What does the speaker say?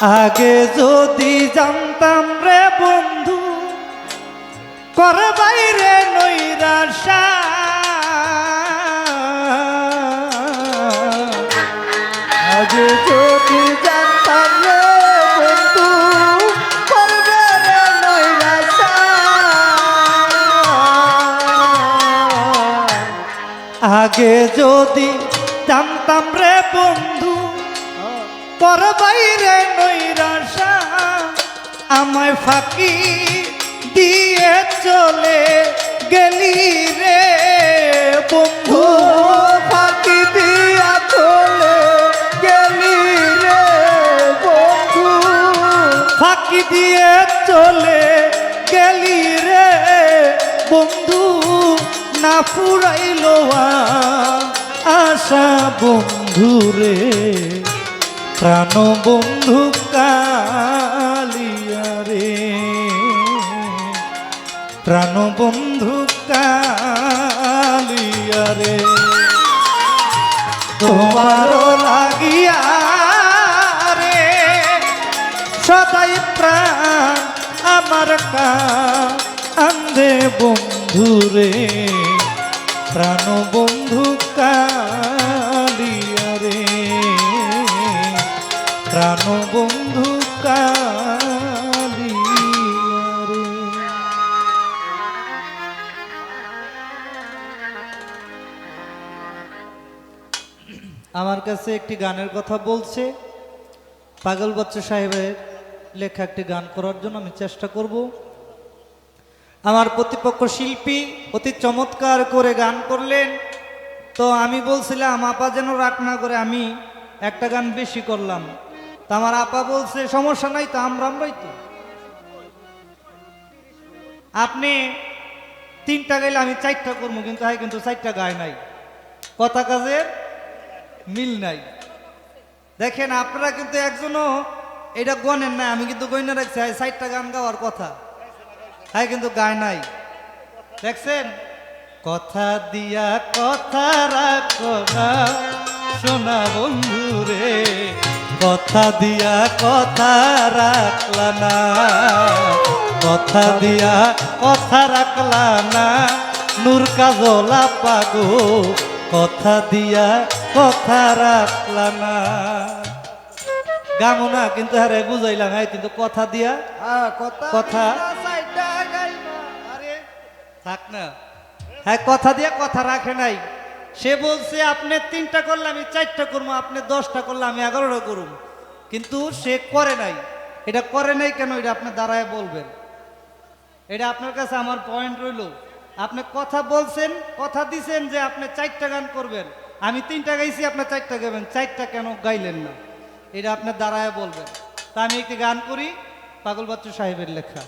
আগে যদি জানতাম রে বন্ধু করে বাইরে নৈরাশা, আগে যদি জানতাম রে বন্ধু করবে রে নৈরাশা, আগে যদি জানতাম রে বন্ধু করে বাইরে নৈরাশা, আমায় ফাঁকি দিয়ে চলে গেলি রে বন্ধু। ফাঁকি দিয়া চলে গেলি রে বন্ধু, ফাঁকি দিয়ে চলে গেলি রে বন্ধু, না ফুরাইল আশা বন্ধু রে, প্রাণ বন্ধু কালিয়া রে, প্রাণ বন্ধু কালিয়া রে, তোমারও লাগিয়া রে সদাই প্রাণ আমার কান্দে বন্ধু রে, প্রাণ বন্ধু কালিয়া রে, প্রাণ বন্ধু কালিয়া রে। আমার কাছে একটি গানের কথা বলছে, পাগল বাচ্চা সাহেবের লেখা একটি গান করার জন্য আমি চেষ্টা করব। আমার প্রতিপক্ষ শিল্পী অতি চমৎকার করে গান করলেন, তো আমি বলছিলাম আপা যেন রাগ না করে আমি একটা গান বেশি করলাম। তা আমার আপা বলছে সমস্যা নাই, তো আমরাই তো, আপনি 3টা গাইলে আমি 4টা করবো, কিন্তু হ্যাঁ কিন্তু 4টা গায় নাই, কথা কাজের মিল নাই। দেখেন আপনারা কিন্তু একজনও এটা গনেন নাই, আমি কিন্তু গইনা রাখছি 4টা গান গাওয়ার কথা, হ্যাঁ কিন্তু গায় নাই, দেখছেন। কথা দিয়া কথা রাখো না সোনা বন্ধু রে, কথা দিয়া কথা রাখলা না, কথা দিয়া কথা রাখলা না, নূর কাজলা পাগো, কথা দিয়া কথা রাখলা না। গামো না কিন্তু হ্যাঁ বুঝাইলাম, হ্যাঁ কিন্তু কথা দিয়া কথা থাক না, হ্যাঁ কথা দিয়া কথা রাখে নাই। সে বলছে আপনি 3টা করলে আমি 4টা করবো, আপনি 10টা করলে আমি 11টা করব, কিন্তু সে করে নাই। এটা করে নাই কেন, এটা আপনি দাঁড়ায় বলবেন। এটা আপনার কাছে আমার পয়েন্ট রইল। আপনি কথা বলছেন, কথা দিছেন যে আপনি 4টা গান করবেন, আমি 3টা গাইছি, আপনি 4টা গাইবেন, 4টা কেন গাইলেন না, এটা আপনি দাঁড়ায় বলবেন। তা আমি একটি গান করি, পাগল বাচ্চু সাহেবের লেখা।